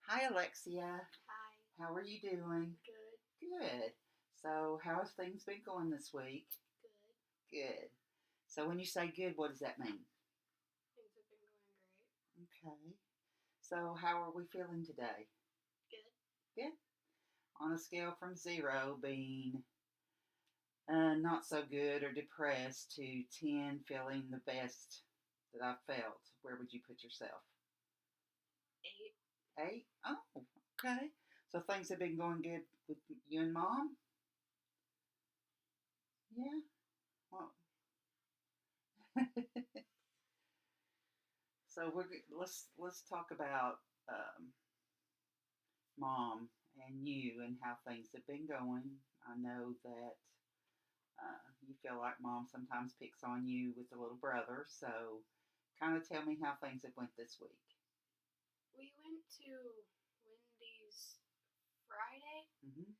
Hi, Alexia. Hi. How are you doing? Good. Good. So, how have things been going this week? Good. Good. So, when you say good, what does that mean? Things have been going great. Okay. So, how are we feeling today? Good. Good. On a scale from 0 being not so good or depressed to 10 feeling the best that I've felt, where would you put yourself? 8. 8? Oh, okay. So, things have been going good with you and mom? Yeah. Well, so let's talk about mom and you and how things have been going. I know that you feel like mom sometimes picks on you with the little brother, so kind of tell me how things have went this week. We went to Wendy's Friday, Hmm.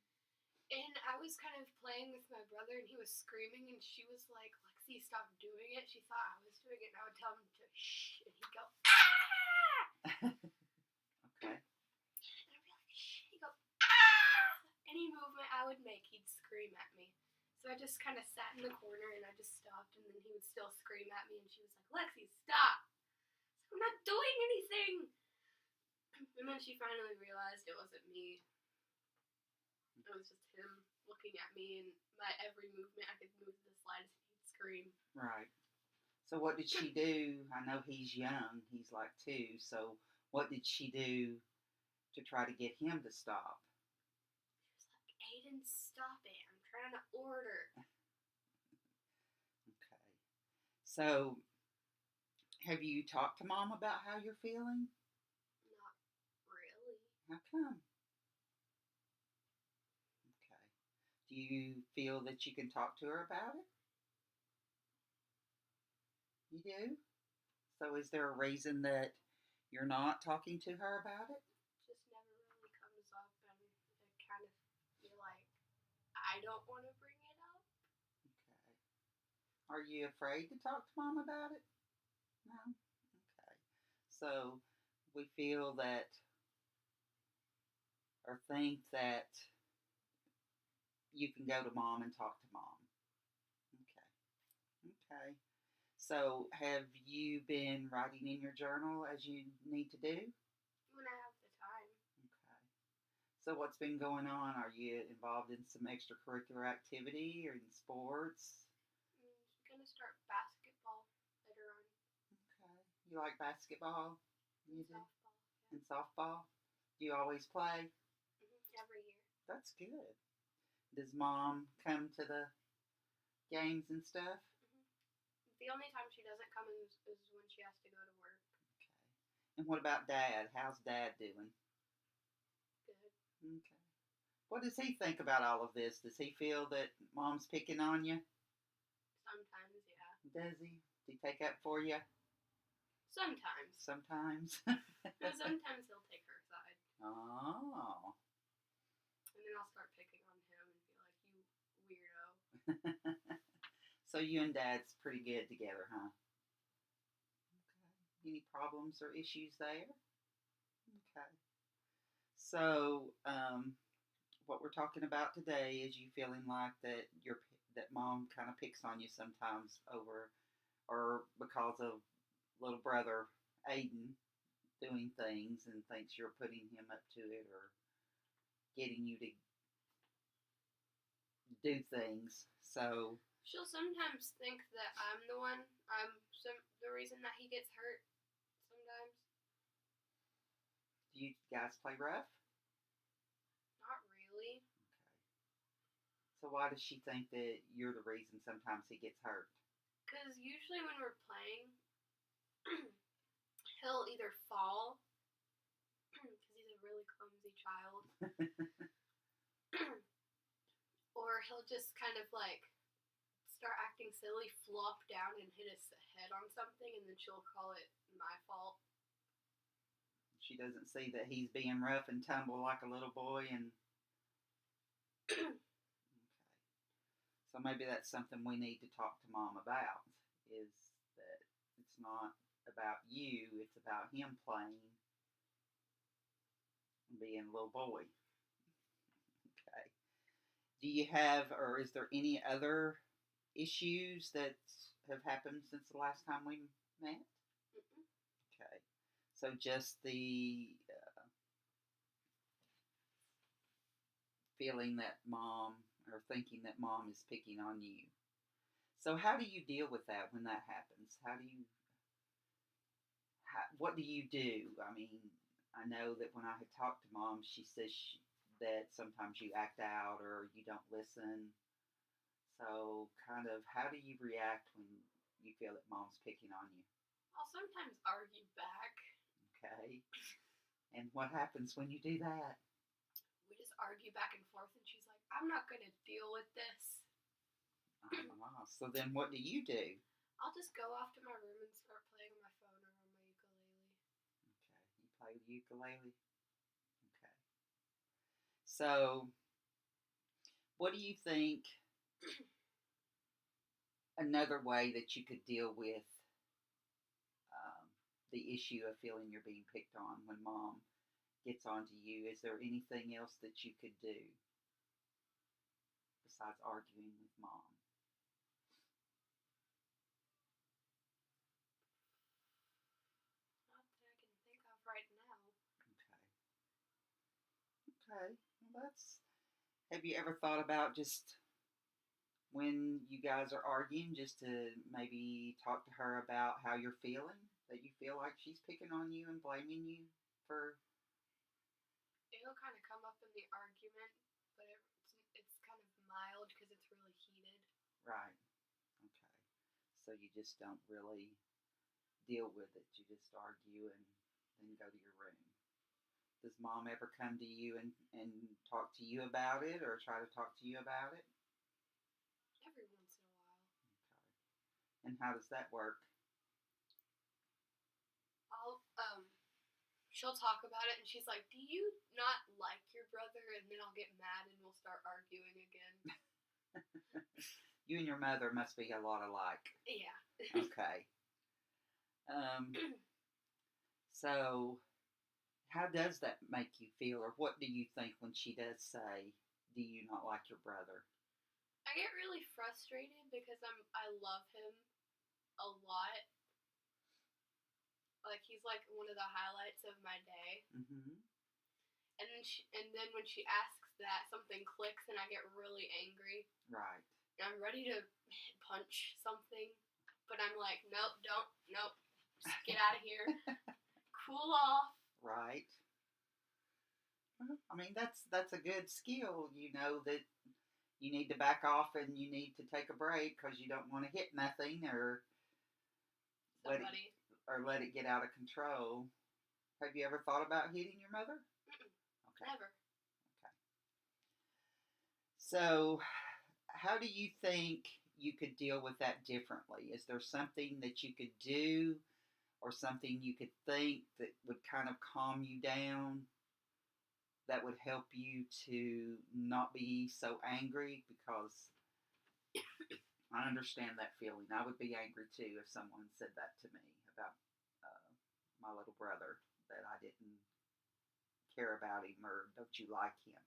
and I was kind of playing with my brother, and he was screaming, and she was like, Lexi, stop doing it. She thought I was doing it, and I would tell him to shh, and he'd go, ah! Okay. And I'd be like, shh. He'd go, ah! Any movement I would make, he'd scream at me. So I just kind of sat in the corner, and I just stopped, and then he would still scream at me, and she was like, Lexi, stop. I'm not doing anything. And then she finally realized it wasn't me. It was just him looking at me, and my every movement I could move the slightest, and he'd scream. Right. So what did she do? I know he's young. He's like 2. So what did she do to try to get him to stop? She was like, Aiden, stop it. I'm trying to order. Okay. So have you talked to mom about how you're feeling? Not really. How come? Okay. Do you feel that you can talk to her about it? You do? So is there a reason that you're not talking to her about it? Just never really comes up, and it kind of feel like I don't want to bring it up. Okay. Are you afraid to talk to mom about it? No? Okay. So we feel that or think that you can go to mom and talk to mom. Okay. Okay. So have you been writing in your journal as you need to do? When I have the time. Okay. So what's been going on? Are you involved in some extracurricular activity or in sports? I'm gonna start basketball later on. Okay. You like basketball? And You do? softball. And Yeah. softball? Do you always play? Every year. That's good. Does mom come to the games and stuff? The only time she doesn't come is when she has to go to work. Okay. And what about dad? How's dad doing? Good. Okay. What does he think about all of this? Does he feel that mom's picking on you? Sometimes, yeah. Does he? Does he take up for you? Sometimes. Sometimes. No, sometimes he'll take her side. Oh. And then I'll start picking on him and be like, you weirdo. So you and dad's pretty good together, huh? Okay. Any problems or issues there? Okay. So, what we're talking about today is you feeling like that mom kind of picks on you sometimes over or because of little brother Aiden doing things and thinks you're putting him up to it or getting you to do things. So, She'll sometimes think that I'm the reason that he gets hurt. Sometimes. do you guys play rough? Not really. Okay. So why does she think that you're the reason sometimes he gets hurt? Because usually when we're playing, he'll either fall, because he's a really clumsy child, or he'll just kind of like start acting silly, flop down, and hit his head on something, and then she'll call it my fault. She doesn't see that he's being rough and tumble like a little boy and okay. So maybe that's something we need to talk to mom about is that it's not about you, it's about him playing being a little boy. Okay. Do you have, or is there any other issues that have happened since the last time we met? Mm-mm. Okay. So just the feeling that mom, or thinking that mom is picking on you. So how do you deal with that when that happens? What do you do? I mean, I know that when I had talked to mom, she says that sometimes you act out or you don't listen. So, kind of, how do you react when you feel that mom's picking on you? I'll sometimes argue back. Okay. And what happens when you do that? We just argue back and forth, and she's like, I'm not going to deal with this. So then what do you do? I'll just go off to my room and start playing on my phone or on my ukulele. Okay. You play the ukulele? Okay. So, what do you think another way that you could deal with the issue of feeling you're being picked on when mom gets onto you? Is there anything else that you could do besides arguing with mom? Not that I can think of right now. Okay. Okay. Well, have you ever thought about just when you guys are arguing, just to maybe talk to her about how you're feeling? That you feel like she's picking on you and blaming you for. It'll kind of come up in the argument, but it's kind of mild because it's really heated. Right. Okay. So you just don't really deal with it. You just argue and then go to your room. Does mom ever come to you and talk to you about it or try to talk to you about it? Every once in a while. Okay. And how does that work? She'll talk about it and she's like, do you not like your brother? And then I'll get mad and we'll start arguing again. You and your mother must be a lot alike. Yeah. Okay. So, how does that make you feel, or what do you think when she does say, "Do you not like your brother?" I get really frustrated because I love him a lot. Like he's like one of the highlights of my day. Mm-hmm. And then when she asks that, something clicks and I get really angry. Right. And I'm ready to punch something, but I'm like, nope, just get out of here. Cool off. Right. Well, I mean, that's a good skill. You know that you need to back off and you need to take a break because you don't want to hit nothing or somebody. Let it get out of control. Have you ever thought about hitting your mother? Mm-mm. Okay. Never. Okay. So, how do you think you could deal with that differently? Is there something that you could do or something you could think that would kind of calm you down, that would help you to not be so angry? Because I understand that feeling. I would be angry too if someone said that to me about my little brother, that I didn't care about him or don't you like him.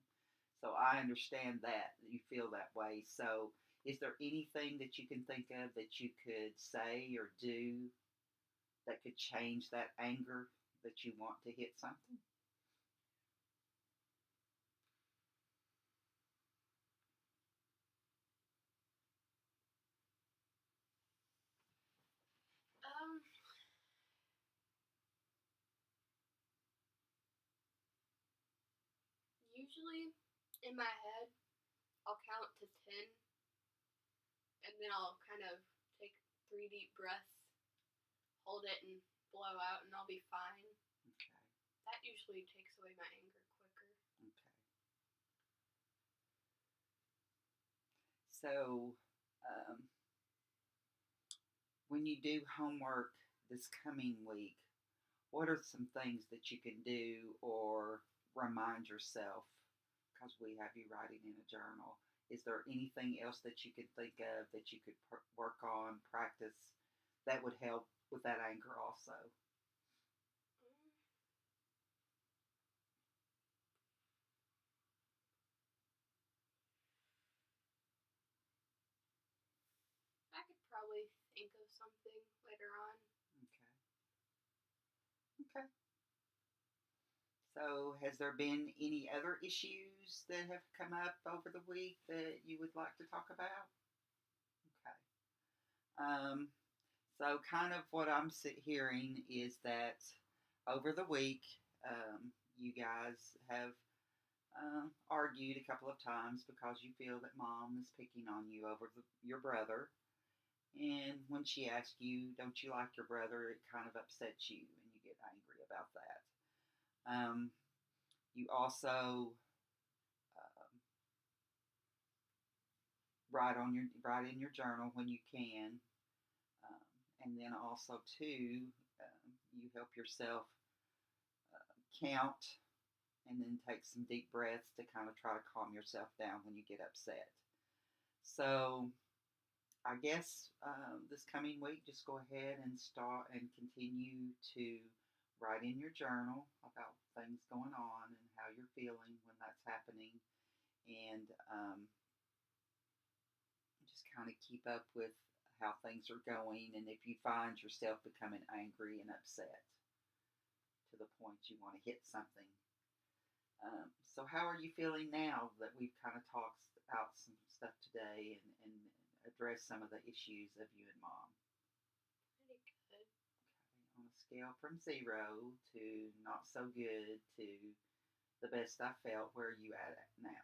So I understand that you feel that way. So is there anything that you can think of that you could say or do that could change that anger that you want to hit something? Usually in my head, I'll count to 10 and then I'll kind of take 3 deep breaths, hold it and blow out and I'll be fine. Okay. That usually takes away my anger quicker. Okay. So, when you do homework this coming week, what are some things that you can do or remind yourself? Because we have you writing in a journal. Is there anything else that you could think of that you could work on, practice, that would help with that anger also? probably think of something later on. Okay. So, has there been any other issues that have come up over the week that you would like to talk about? Okay. So kind of what I'm hearing is that over the week, you guys have argued a couple of times because you feel that mom is picking on you over your brother. And when she asks you, don't you like your brother, it kind of upsets you and you get angry about that. You also write in your journal when you can, and then also too, you help yourself count and then take some deep breaths to kind of try to calm yourself down when you get upset. So I guess this coming week, just go ahead and start and continue to write in your journal about things going on and how you're feeling when that's happening, and just kind of keep up with how things are going, and if you find yourself becoming angry and upset to the point you want to hit something. So how are you feeling now that we've kind of talked out some stuff today and addressed some of the issues of you and mom? Pretty good. Okay, on a scale from 0 to not so good to the best I felt, where are you at now?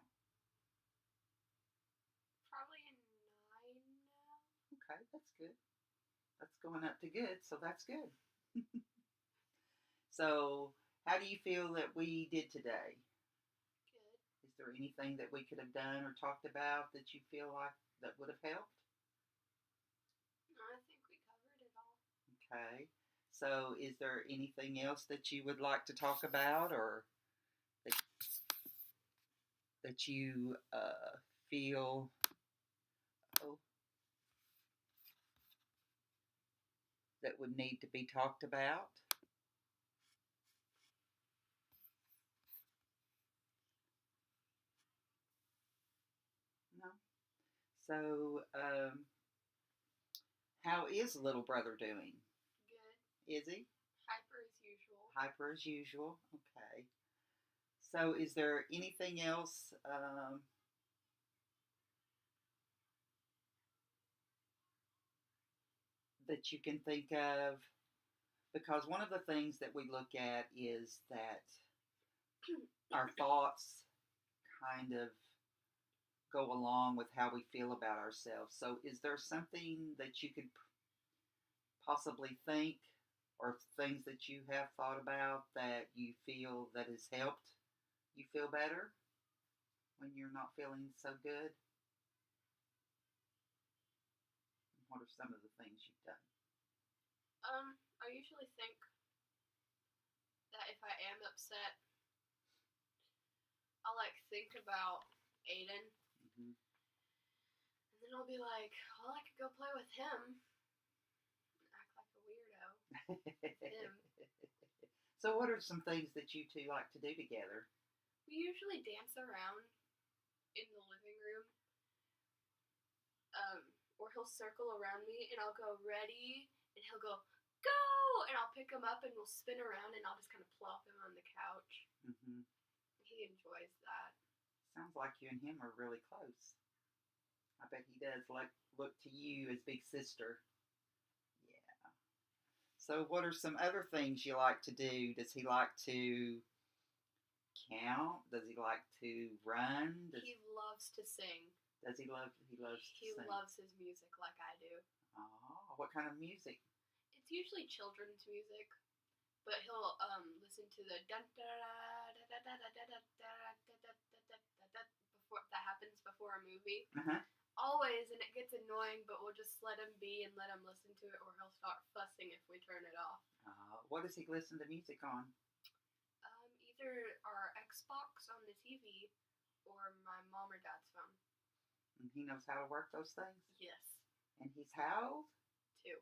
Probably a 9 now. Okay, that's good. That's going up to good, so that's good. So, how do you feel that we did today? Good. Is there anything that we could have done or talked about that you feel like that would have helped? No, I think we covered it all. Okay. So, is there anything else that you would like to talk about, or that you feel that would need to be talked about? No. So, how is little brother doing? Good. Is he? Hyper as usual. Hyper as usual. Okay. So, is there anything else that you can think of? Because one of the things that we look at is that our thoughts kind of go along with how we feel about ourselves. So, is there something that you could possibly think, or things that you have thought about that you feel that has helped you feel better when you're not feeling so good? What are some of the things you've done? I usually think that if I am upset, I'll think about Aiden, Mm-hmm. and then I'll be like, well, I could go play with him and act like a weirdo. Him. So, what are some things that you two like to do together? We usually dance around in the living room, or he'll circle around me, and I'll go ready, and he'll go go, and I'll pick him up, and we'll spin around, and I'll just kind of plop him on the couch. Mm-hmm. He enjoys that. Sounds like you and him are really close. I bet he does look to you as big sister. Yeah. So, what are some other things you like to do? Does he like to count? Does he like to run? He loves to sing. Does he love? He loves. He to sing. loves his music like I do. Oh, what kind of music? It's usually children's music, but he'll listen to the da da da da da da da da before that happens before a movie. Uh-huh. Always, and it gets annoying, but we'll just let him be and let him listen to it, or he'll start fussing if we turn it off. What does he listen to music on? Either our Xbox on the TV or my mom or dad's phone. And he knows how to work those things? Yes. And he's how old? 2.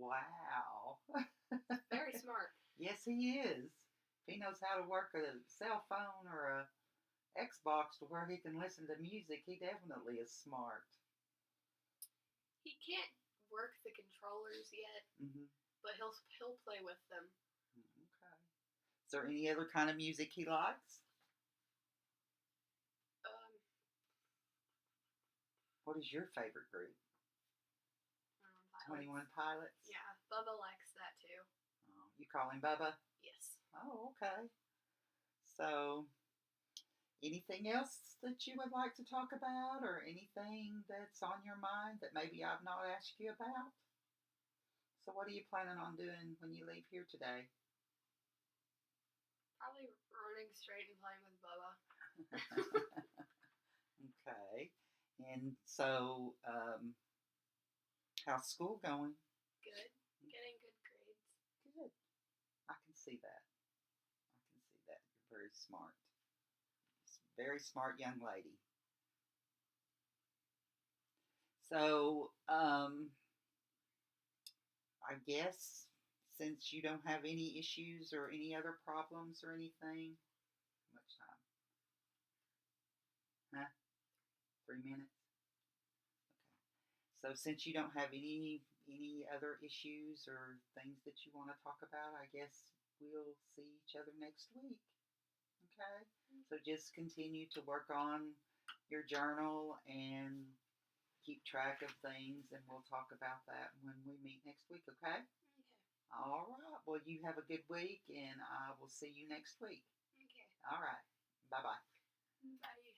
Wow. Very smart. Yes, he is. If he knows how to work a cell phone or a Xbox to where he can listen to music, he definitely is smart. He can't work the controllers yet, Mm-hmm. but he'll play with them. Okay. Is there any other kind of music he likes? Um, What is your favorite group? 21 Pilots? Yeah, Bubba likes that too. Oh, you call him Bubba? Yes. Oh, okay. So, anything else that you would like to talk about, or anything that's on your mind that maybe I've not asked you about? So, what are you planning on doing when you leave here today? Probably running straight and playing with Bubba. Okay. And so, how's school going? Good. Getting good grades. Good. I can see that. I can see that. You're very smart. Very smart young lady. So, I guess since you don't have any issues or any other problems or anything, how much time? Huh? 3 minutes? Okay. So since you don't have any other issues or things that you want to talk about, I guess we'll see each other next week. Okay? So just continue to work on your journal and keep track of things, and we'll talk about that when we meet next week, okay? Okay. All right. Well, you have a good week, and I will see you next week. Okay. All right. Bye-bye. Bye.